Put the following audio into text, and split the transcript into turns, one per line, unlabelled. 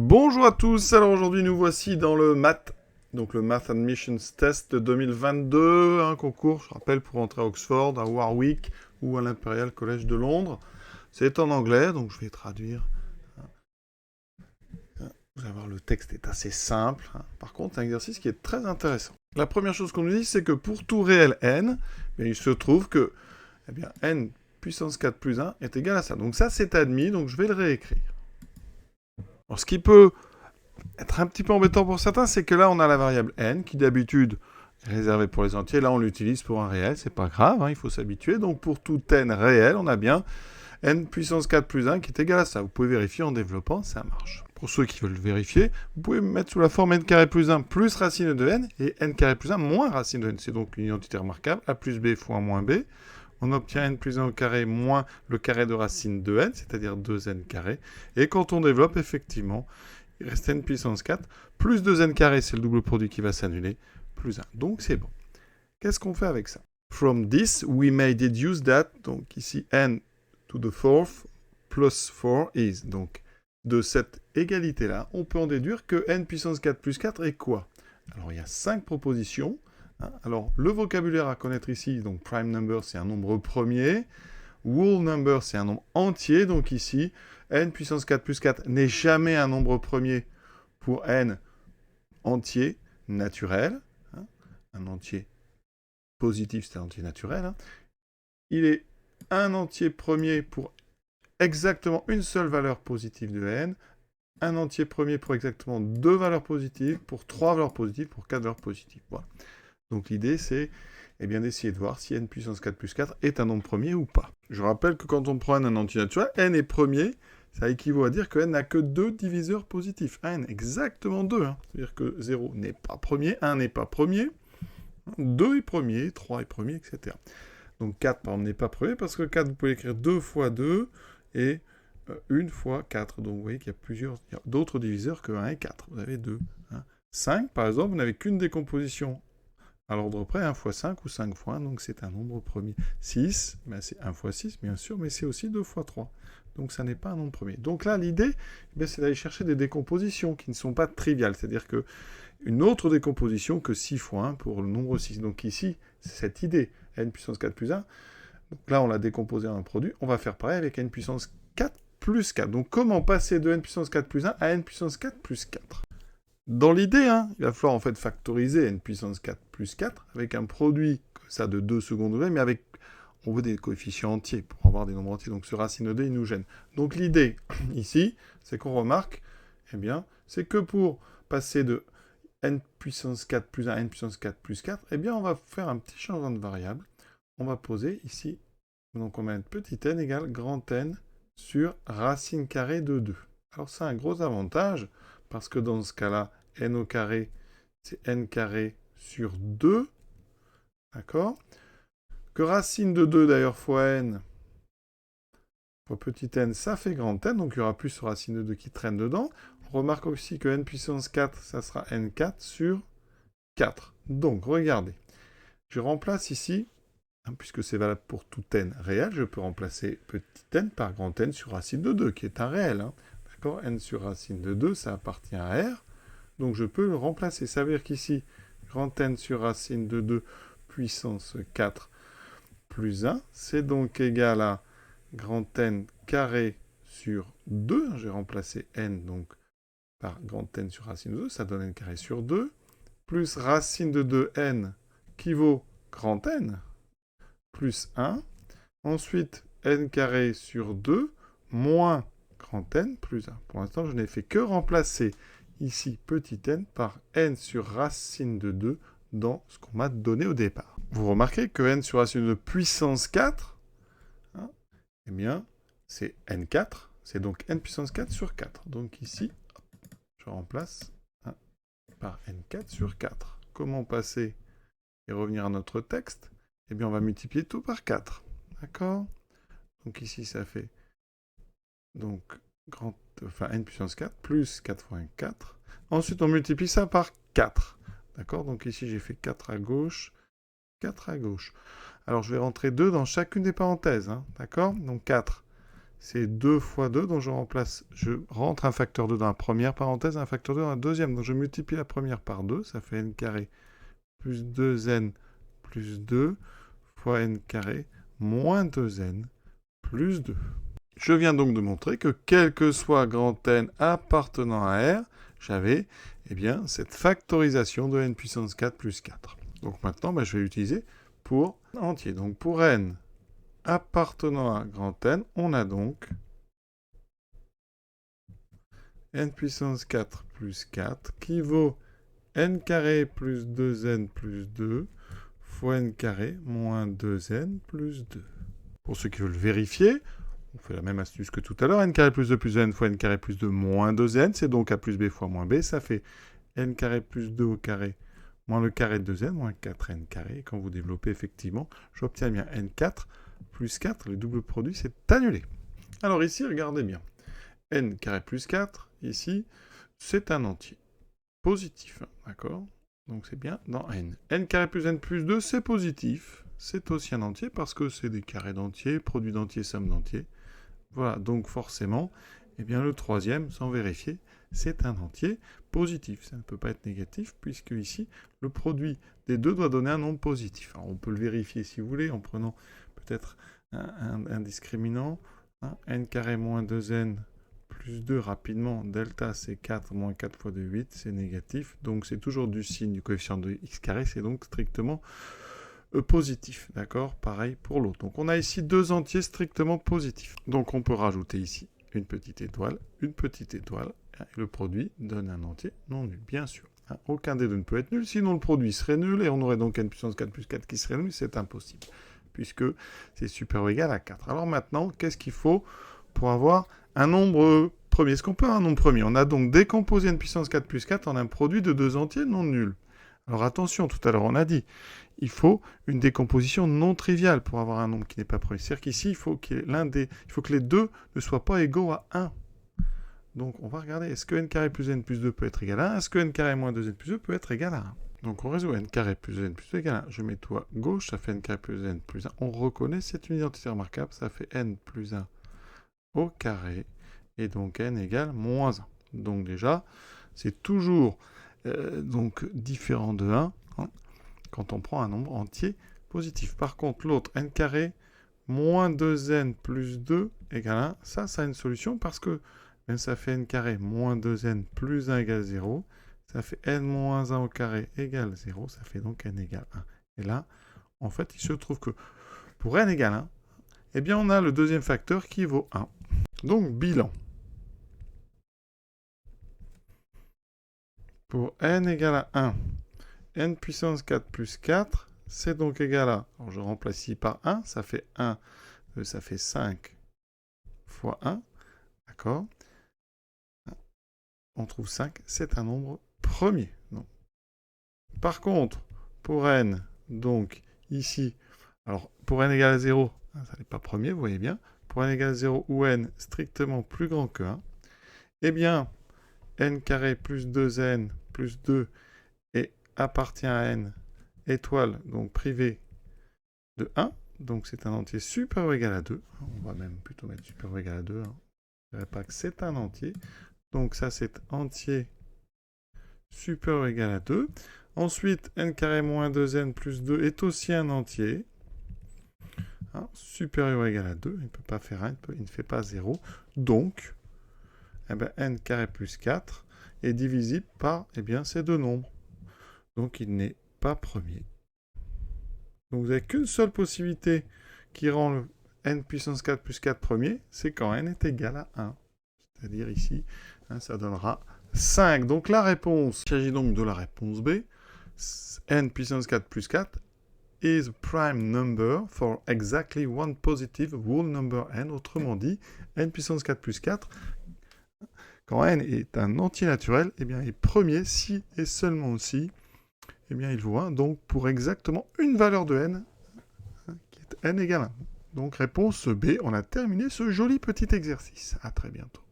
Bonjour à tous, alors aujourd'hui nous voici dans le Math, donc le Math Admissions Test 2022, un concours, je rappelle, pour entrer à Oxford, à Warwick ou à l'Imperial College de Londres. C'est en anglais, donc je vais traduire. Vous allez voir, le texte est assez simple. Par contre, un exercice qui est très intéressant. La première chose qu'on nous dit, c'est que pour tout réel n, il se trouve que n puissance 4 plus 1 est égal à ça. Donc ça, c'est admis, donc je vais le réécrire. Alors, ce qui peut être un petit peu embêtant pour certains, c'est que là, on a la variable n, qui d'habitude est réservée pour les entiers. Là, on l'utilise pour un réel, c'est pas grave, il faut s'habituer. Donc, pour tout n réel, on a bien n puissance 4 plus 1 qui est égal à ça. Vous pouvez vérifier en développant, ça marche. Pour ceux qui veulent vérifier, vous pouvez mettre sous la forme n carré plus 1 plus racine de n, et n carré plus 1 moins racine de n. C'est donc une identité remarquable, a plus b fois moins b. On obtient n plus 1 au carré moins le carré de racine de n, c'est-à-dire 2n carré. Et quand on développe, effectivement, il reste n puissance 4, plus 2n carré, c'est le double produit qui va s'annuler, plus 1. Donc c'est bon. Qu'est-ce qu'on fait avec ça? From this, we may deduce that, donc ici, n to the fourth plus 4 is. Donc, de cette égalité-là, on peut en déduire que n puissance 4 plus 4 est quoi? Alors, il y a 5 propositions. Alors, le vocabulaire à connaître ici, donc prime number, c'est un nombre premier. Whole number, c'est un nombre entier. Donc ici, n puissance 4 plus 4 n'est jamais un nombre premier pour n entier naturel. Un entier positif, c'est un entier naturel. Il est un entier premier pour exactement une seule valeur positive de n. Un entier premier pour exactement 2 valeurs positives, pour 3 valeurs positives, pour 4 valeurs positives. Voilà. Donc l'idée, c'est d'essayer de voir si n puissance 4 plus 4 est un nombre premier ou pas. Je rappelle que quand on prend un entier naturel, n est premier, ça équivaut à dire que n n'a que 2 diviseurs positifs. n, exactement 2. C'est-à-dire que 0 n'est pas premier, 1 n'est pas premier, 2 est premier, 3 est premier, etc. Donc 4, par exemple, n'est pas premier, parce que 4, vous pouvez écrire 2 fois 2, et 1 fois 4. Donc vous voyez qu'il y a d'autres diviseurs que 1 et 4. Vous avez 2. 5, par exemple, vous n'avez qu'une décomposition à l'ordre près, 1 fois 5 ou 5 fois 1, donc c'est un nombre premier. 6, c'est 1 fois 6, bien sûr, mais c'est aussi 2 fois 3. Donc ça n'est pas un nombre premier. Donc là, l'idée, c'est d'aller chercher des décompositions qui ne sont pas triviales, c'est-à-dire que une autre décomposition que 6 fois 1 pour le nombre 6. Donc ici, c'est cette idée, n puissance 4 plus 1. Donc là, on l'a décomposé en un produit. On va faire pareil avec n puissance 4 plus 4. Donc comment passer de n puissance 4 plus 1 à n puissance 4 plus 4? Dans l'idée, il va falloir en fait factoriser n puissance 4 plus 4 avec un produit comme ça de 2 second degré, mais avec, on veut des coefficients entiers pour avoir des nombres entiers, donc ce racine de d, il nous gêne. Donc l'idée, ici, c'est qu'on remarque, c'est que pour passer de n puissance 4 plus 1 à n puissance 4 plus 4, on va faire un petit changement de variable. On va poser ici, donc on met un petit n égale grand N sur racine carrée de 2. Alors c'est un gros avantage, parce que dans ce cas-là, n au carré, c'est n carré sur 2, d'accord? Que racine de 2, d'ailleurs, fois n, fois petit n, ça fait grand N, donc il y aura plus ce racine de 2 qui traîne dedans. On remarque aussi que n puissance 4, ça sera n4 sur 4. Donc, regardez, je remplace ici, puisque c'est valable pour tout n réel, je peux remplacer petit n par grand N sur racine de 2, qui est un réel. D'accord? N sur racine de 2, ça appartient à R. Donc je peux le remplacer. Ça veut dire qu'ici, grand N sur racine de 2 puissance 4 plus 1, c'est donc égal à grand N carré sur 2. J'ai remplacé N donc par grand N sur racine de 2, ça donne N carré sur 2, plus racine de 2N qui vaut grand N, plus 1. Ensuite, N carré sur 2, moins grand N plus 1. Pour l'instant, je n'ai fait que remplacer ici petit n par n sur racine de 2 dans ce qu'on m'a donné au départ. Vous remarquez que n sur racine de 2 puissance 4, c'est n4, c'est donc n puissance 4 sur 4. Donc ici, je remplace par n4 sur 4. Comment passer et revenir à notre texte? On va multiplier tout par 4. D'accord? Donc ici, ça fait donc n puissance 4 plus 4 fois 1, 4. Ensuite, on multiplie ça par 4. D'accord? Donc ici, j'ai fait 4 à gauche, 4 à gauche. Alors, je vais rentrer 2 dans chacune des parenthèses. D'accord? Donc 4, c'est 2 fois 2, donc je rentre un facteur 2 dans la première parenthèse, un facteur 2 dans la deuxième. Donc je multiplie la première par 2, ça fait n carré plus 2n plus 2 fois n carré moins 2n plus 2. Je viens donc de montrer que quel que soit grand N appartenant à R, j'avais cette factorisation de n puissance 4 plus 4. Donc maintenant, je vais l'utiliser pour entier. Donc pour n appartenant à grand N, on a donc n puissance 4 plus 4 qui vaut n carré plus 2n plus 2 fois n carré moins 2n plus 2. Pour ceux qui veulent vérifier, on fait la même astuce que tout à l'heure. N carré plus 2 plus n fois n carré plus 2 moins 2n. C'est donc a plus b fois moins b. Ça fait n carré plus 2 au carré moins le carré de 2n moins 4n carré. Et quand vous développez, effectivement, j'obtiens bien n4 plus 4. Le double produit, c'est annulé. Alors ici, regardez bien. N carré plus 4, ici, c'est un entier. Positif, d'accord? Donc c'est bien dans n. N carré plus n plus 2, c'est positif. C'est aussi un entier parce que c'est des carrés d'entiers, produit d'entiers, somme d'entiers. Voilà, donc forcément, le troisième, sans vérifier, c'est un entier positif. Ça ne peut pas être négatif, puisque ici, le produit des deux doit donner un nombre positif. Alors, on peut le vérifier si vous voulez, en prenant peut-être un discriminant. N carré moins 2n plus 2 rapidement. Delta, c'est 4 moins 4 fois 2, 8, c'est négatif. Donc, c'est toujours du signe du coefficient de x carré, c'est donc strictement positif, d'accord? Pareil pour l'autre. Donc on a ici deux entiers strictement positifs. Donc on peut rajouter ici une petite étoile, et le produit donne un entier non nul, bien sûr. Aucun des deux ne peut être nul, sinon le produit serait nul, et on aurait donc n puissance 4 plus 4 qui serait nul, c'est impossible, puisque c'est supérieur ou égal à 4. Alors maintenant, qu'est-ce qu'il faut pour avoir un nombre premier? Est-ce qu'on peut avoir un nombre premier? On a donc décomposé n puissance 4 plus 4 en un produit de deux entiers non nuls. Alors attention, tout à l'heure on a dit, il faut une décomposition non triviale pour avoir un nombre qui n'est pas premier. C'est-à-dire qu'ici, il faut que les deux ne soient pas égaux à 1. Donc on va regarder, est-ce que n carré plus n plus 2 peut être égal à 1? Est-ce que n carré moins 2n plus 2 peut être égal à 1? Donc on résout n carré plus n plus 2 égale à 1. Je mets toi gauche, ça fait n carré plus n plus 1. On reconnaît, c'est une identité remarquable, ça fait n plus 1 au carré, et donc n égale moins 1. Donc déjà, c'est toujours différent de 1 quand on prend un nombre entier positif. Par contre, l'autre, n carré moins 2n plus 2 égale 1, ça a une solution parce que ça fait n carré moins 2n plus 1 égale 0, ça fait n moins 1 au carré égale 0, ça fait donc n égale 1. Et là, en fait, il se trouve que pour n égale 1, on a le deuxième facteur qui vaut 1. Donc, bilan. Pour n égale à 1, n puissance 4 plus 4, c'est donc égal à, alors je remplace ici par 1, ça fait 1, ça fait 5 fois 1, d'accord? On trouve 5, c'est un nombre premier. Non. Par contre, pour n, donc ici, alors pour n égale à 0, ça n'est pas premier, vous voyez bien, pour n égale à 0 ou n strictement plus grand que 1, n carré plus 2n plus 2 et appartient à n étoile, donc privé de 1, donc c'est un entier supérieur ou égal à 2. On va même plutôt mettre supérieur ou égal à 2. Je ne dirais pas que c'est un entier. Donc ça, c'est entier supérieur ou égal à 2. Ensuite, n carré moins 2n plus 2 est aussi un entier. Supérieur ou égal à 2. Il ne peut pas faire 1, il ne fait pas 0. Donc, n carré plus 4 est divisible par ces deux nombres. Donc il n'est pas premier. Donc vous n'avez qu'une seule possibilité qui rend le n puissance 4 plus 4 premier, c'est quand n est égal à 1. C'est-à-dire ici, ça donnera 5. Donc la réponse, il s'agit donc de la réponse B. N puissance 4 plus 4 is a prime number for exactly one positive whole number n. Autrement dit, n puissance 4 plus 4, quand n est un entier naturel, est premier si et seulement si il vaut 1. Donc pour exactement une valeur de n, qui est n égale 1. Donc réponse B, on a terminé ce joli petit exercice. À très bientôt.